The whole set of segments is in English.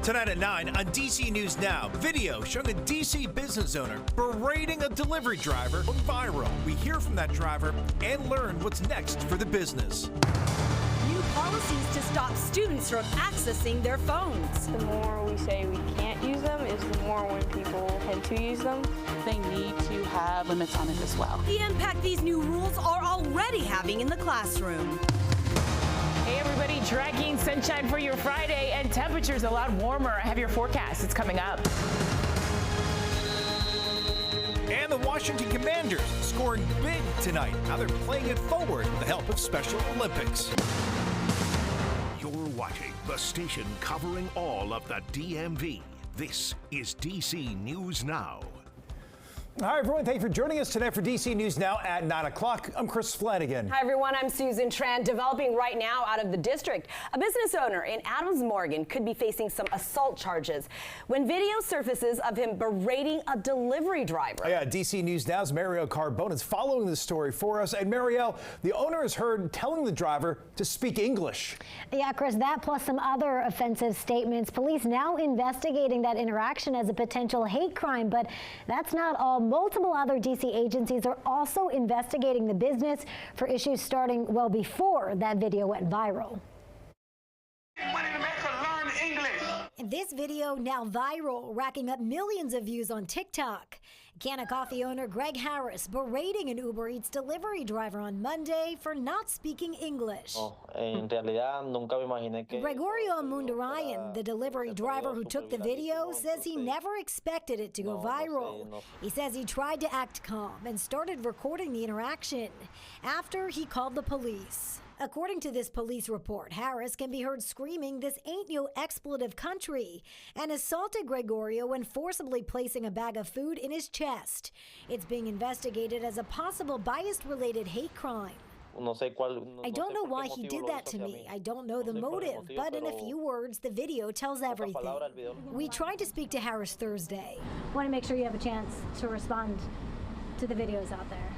Tonight at 9 on DC News Now, video showing a DC business owner berating a delivery driver went viral. We hear from that driver and learn what's next for the business. New policies to stop students from accessing their phones. The more we say we can't use them is the more when people tend to use them. They need to have limits on it as well. The impact these new rules are already having in the classroom. Hey everybody, tracking sunshine for your Friday and temperatures a lot warmer. I have your forecast. It's coming up. And the Washington Commanders scoring big tonight. Now they're playing it forward with the help of Special Olympics. You're watching the station covering all of the DMV. This is DC News Now. Hi, everyone. Thank you for joining us tonight for DC News Now at 9 o'clock. I'm Chris Flanagan. Hi, everyone. I'm Susan Tran. Developing right now out of the district. A business owner in Adams Morgan could be facing some assault charges when video surfaces of him berating a delivery driver. Oh, yeah, DC News Now's Marielle Carbone is following this story for us. And Marielle, the owner is heard telling the driver to speak English. Yeah, Chris, that plus some other offensive statements. Police now investigating that interaction as a potential hate crime, but that's not all. Multiple other D.C. agencies are also investigating the business for issues starting well before that video went viral. This video now viral, racking up millions of views on TikTok. Can of Coffee owner Greg Harris berating an Uber Eats delivery driver on Monday for not speaking English. Gregorio Mundarayan, the delivery driver who took the video, says he never expected it to go viral. He says he tried to act calm and started recording the interaction after he called the police. According to this police report, Harris can be heard screaming, "This ain't no expletive country," and assaulted Gregorio when forcibly placing a bag of food in his chest. It's being investigated as a possible bias-related hate crime. I don't know why he did that to me. I don't know the motive, but in a few words, the video tells everything. We tried to speak to Harris Thursday. Want to make sure you have a chance to respond to the videos out there.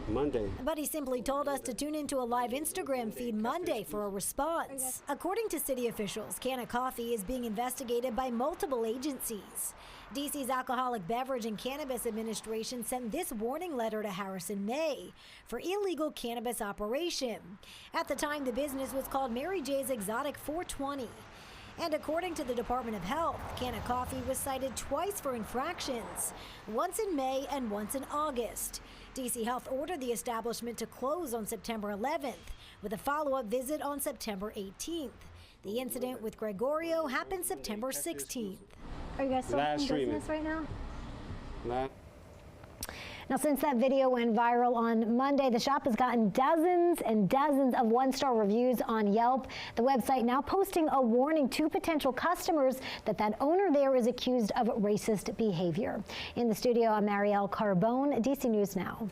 Monday. But he simply told us to tune into a live Instagram feed Monday for a response. According to city officials, Can of Coffee is being investigated by multiple agencies. DC's Alcoholic Beverage and Cannabis Administration sent this warning letter to Harris in May for illegal cannabis operation. At the time, the business was called Mary J's Exotic 420. And according to the Department of Health, Can of Coffee was cited twice for infractions, once in May and once in August. DC Health ordered the establishment to close on September 11th, with a follow-up visit on September 18th. The incident with Gregorio happened September 16th. Are you guys still in business right now? Now, since that video went viral on Monday, the shop has gotten dozens and dozens of one-star reviews on Yelp. The website now posting a warning to potential customers that owner there is accused of racist behavior. In the studio, I'm Marielle Carbone, DC News Now.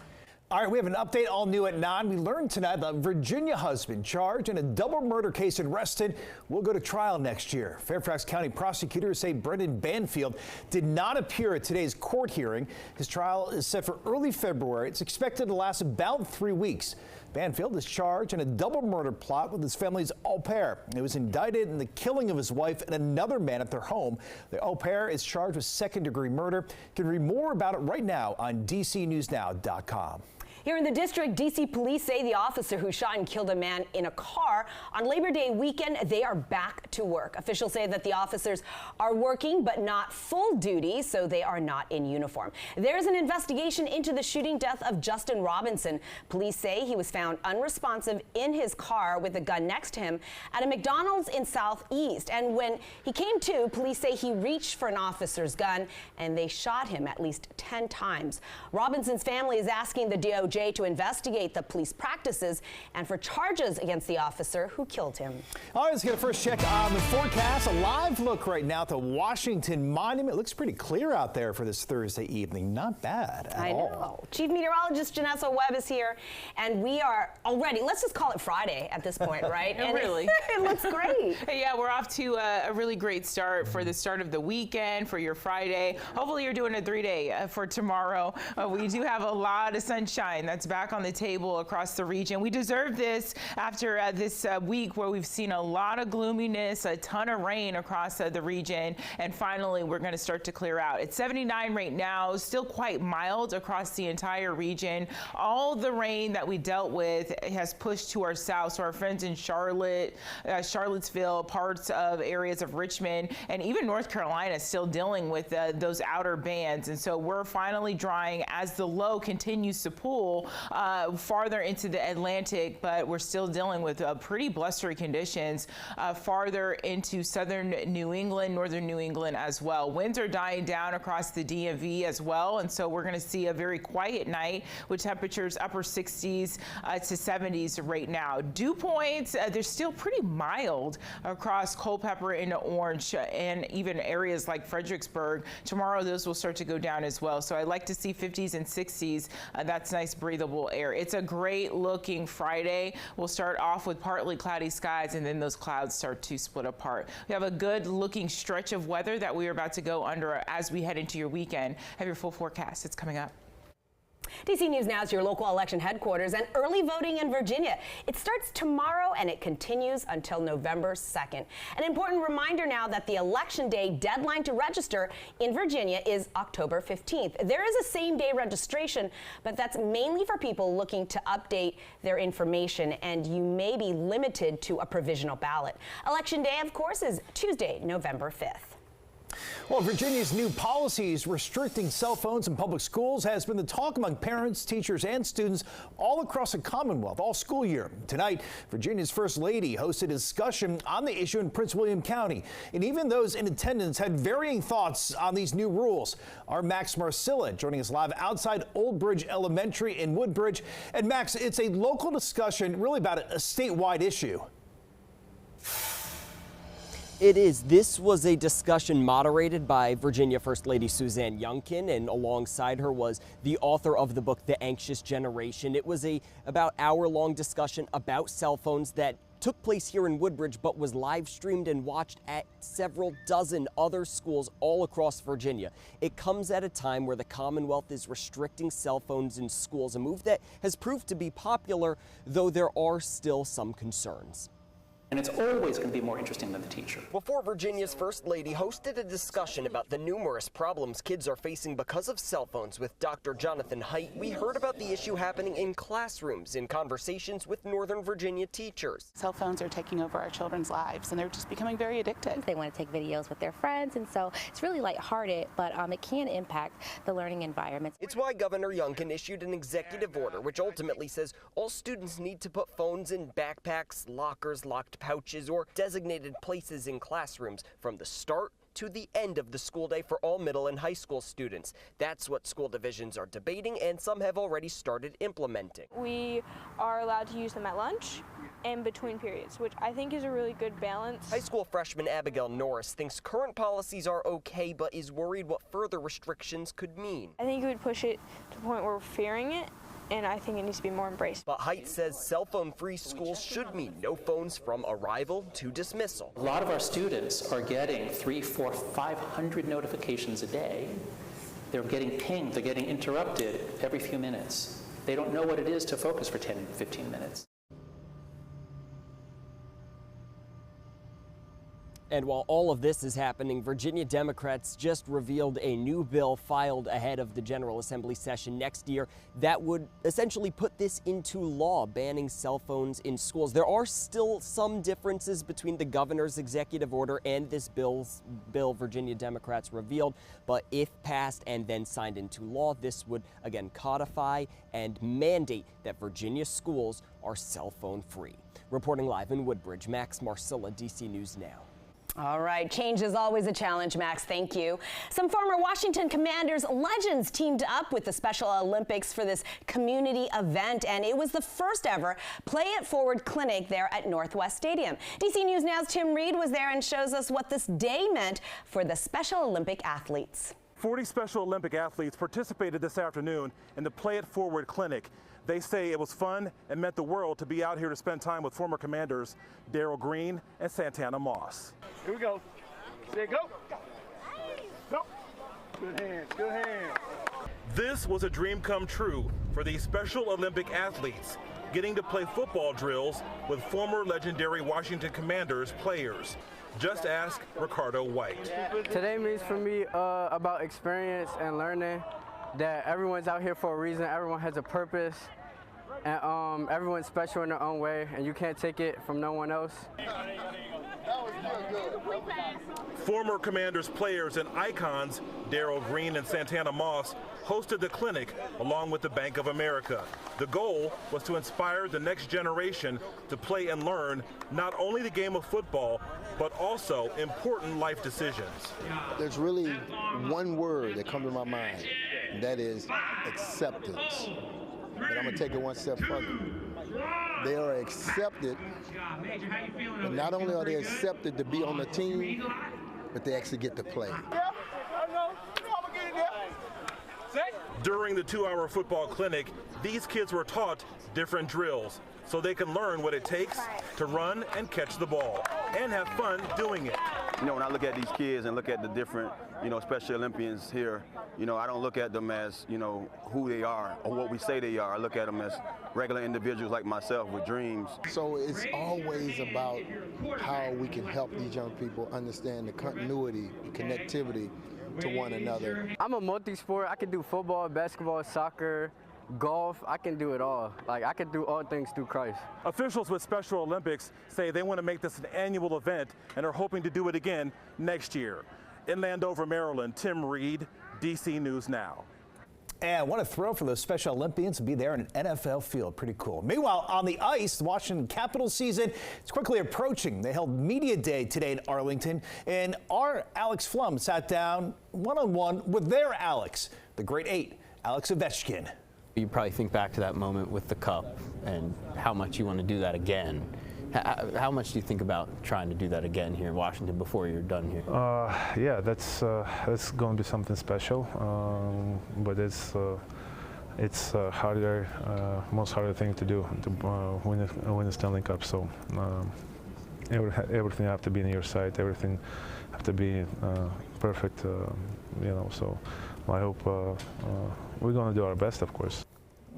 All right, we have an update all new at 9. We learned tonight the Virginia husband charged in a double murder case in Reston will go to trial next year. Fairfax County prosecutors say Brendan Banfield did not appear at today's court hearing. His trial is set for early February. It's expected to last about 3 weeks. Banfield is charged in a double murder plot with his family's au pair. He was indicted in the killing of his wife and another man at their home. The au pair is charged with second-degree murder. You can read more about it right now on DCNewsNow.com. Here in the district, D.C. police say the officer who shot and killed a man in a car on Labor Day weekend, they are back to work. Officials say that the officers are working but not full duty, so they are not in uniform. There's an investigation into the shooting death of Justin Robinson. Police say he was found unresponsive in his car with a gun next to him at a McDonald's in Southeast. And when he came to, police say he reached for an officer's gun and they shot him at least 10 times. Robinson's family is asking the DOJ to investigate the police practices and for charges against the officer who killed him. All right, let's get a first check on the forecast. A live look right now at the Washington Monument. It looks pretty clear out there for this Thursday evening. Not bad at all. I know. Chief Meteorologist Janessa Webb is here, and we are already, let's just call it Friday at this point, right? And really. It looks great. Yeah, we're off to a really great start for the start of the weekend, for your Friday. Hopefully you're doing a 3-day for tomorrow. We do have a lot of sunshine sunshine that's back on the table across the region. We deserve this after this week where we've seen a lot of gloominess, a ton of rain across the region, and finally we're going to start to clear out. It's 79 right now, still quite mild across the entire region. All the rain that we dealt with has pushed to our south, so our friends in Charlotte, Charlottesville, parts of areas of Richmond, and even North Carolina still dealing with those outer bands. And so we're finally drying as the low continues to pull farther into the Atlantic, but we're still dealing with pretty blustery conditions farther into southern New England, northern New England as well. Winds are dying down across the DMV as well, and so we're going to see a very quiet night with temperatures upper 60s to 70s right now. Dew points, they're still pretty mild across Culpeper into Orange and even areas like Fredericksburg. Tomorrow, those will start to go down as well. So I like to see 50s and 60s. That's nice, breathable air. It's a great looking Friday. We'll start off with partly cloudy skies, and then those clouds start to split apart. We have a good looking stretch of weather that we are about to go under as we head into your weekend. Have your full forecast. It's coming up. DC News Now is your local election headquarters, and early voting in Virginia. It starts tomorrow and it continues until November 2nd. An important reminder now that the Election Day deadline to register in Virginia is October 15th. There is a same-day registration, but that's mainly for people looking to update their information, and you may be limited to a provisional ballot. Election Day, of course, is Tuesday, November 5th. Well, Virginia's new policies restricting cell phones in public schools has been the talk among parents, teachers, and students all across the Commonwealth all school year. Tonight, Virginia's First Lady hosted a discussion on the issue in Prince William County, and even those in attendance had varying thoughts on these new rules. Our Max Marcilla joining us live outside Old Bridge Elementary in Woodbridge. And Max, it's a local discussion really about a statewide issue. It is. This was a discussion moderated by Virginia First Lady Suzanne Youngkin, and alongside her was the author of the book, The Anxious Generation. It was a about hour-long discussion about cell phones that took place here in Woodbridge, but was live streamed and watched at several dozen other schools all across Virginia. It comes at a time where the Commonwealth is restricting cell phones in schools, a move that has proved to be popular, though there are still some concerns. And it's always going to be more interesting than the teacher. Before Virginia's First Lady hosted a discussion about the numerous problems kids are facing because of cell phones with Dr. Jonathan Haidt, we heard about the issue happening in classrooms in conversations with Northern Virginia teachers. Cell phones are taking over our children's lives, and they're just becoming very addicted. They want to take videos with their friends, and so it's really lighthearted, but it can impact the learning environment. It's why Governor Youngkin issued an executive order, which ultimately says all students need to put phones in backpacks, lockers, locked pouches, or designated places in classrooms from the start to the end of the school day for all middle and high school students. That's what school divisions are debating, and some have already started implementing. We are allowed to use them at lunch and between periods, which I think is a really good balance. High school freshman Abigail Norris thinks current policies are okay, but is worried what further restrictions could mean. I think it would push it to the point where we're fearing it, and I think it needs to be more embraced. But Haidt says cell phone-free schools should mean no phones from arrival to dismissal. A lot of our students are getting 300, 400, 500 notifications a day. They're getting pinged, they're getting interrupted every few minutes. They don't know what it is to focus for 10, 15 minutes. And while all of this is happening, Virginia Democrats just revealed a new bill filed ahead of the General Assembly session next year that would essentially put this into law, banning cell phones in schools. There are still some differences between the governor's executive order and this bill Virginia Democrats revealed, but if passed and then signed into law, this would again codify and mandate that Virginia schools are cell phone free. Reporting live in Woodbridge, Max Marcilla, DC News Now. All right, change is always a challenge, Max. Thank you. Some former Washington Commanders legends teamed up with the Special Olympics for this community event, and it was the first ever Play It Forward clinic there at Northwest Stadium. DC News Now's Tim Reed was there and shows us what this day meant for the Special Olympic athletes. 40 Special Olympic athletes participated this afternoon in the Play It Forward clinic. They say it was fun and meant the world to be out here to spend time with former Commanders Darrell Green and Santana Moss. Here we go. Say go. Go. Good hands, good hands. This was a dream come true. for these Special Olympic athletes, getting to play football drills with former legendary Washington Commanders players. Just ask Ricardo White. Today means for me about experience and learning that everyone's out here for a reason, everyone has a purpose, and everyone's special in their own way, and you can't take it from no one else. Former Commanders players and icons Darryl Green and Santana Moss hosted the clinic along with the Bank of America. The goal was to inspire the next generation to play and learn not only the game of football, but also important life decisions. There's really one word that comes to my mind, and that is acceptance. But I'm going to take it one step further. They are accepted, but not only are they accepted to be on the team, but they actually get to play. During the 2-hour football clinic, these kids were taught different drills so they can learn what it takes to run and catch the ball and have fun doing it. You know, when I look at these kids and look at the different, Special Olympians here, I don't look at them as, who they are or what we say they are. I look at them as regular individuals like myself with dreams. So it's always about how we can help these young people understand the continuity, the connectivity to one another. I'm a multi-sport. I can do football, basketball, soccer, golf. I can do it all. Like, I can do all things through Christ. Officials with Special Olympics say they want to make this an annual event and are hoping to do it again next year. In Landover, Maryland, Tim Reed, DC News Now. And what a thrill for those Special Olympians to be there in an NFL field. Pretty cool. Meanwhile, on the ice, the Washington Capitals season is quickly approaching. They held Media Day today in Arlington, and our Alex Flum sat down one-on-one with their Alex, the great eight, Alex Ovechkin. You probably think back to that moment with the cup and how much you want to do that again. How much do you think about trying to do that again here in Washington before you're done here? Yeah, that's going to be something special, but it's harder, most harder thing to do to win a Stanley Cup. So everything have to be on your side, everything have to be perfect, So I hope we're going to do our best, of course.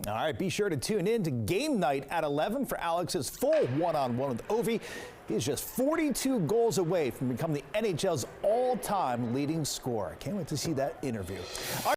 All right, be sure to tune in to Game Night at 11 for Alex's full one-on-one with Ovi. He is just 42 goals away from becoming the NHL's all-time leading scorer. Can't wait to see that interview.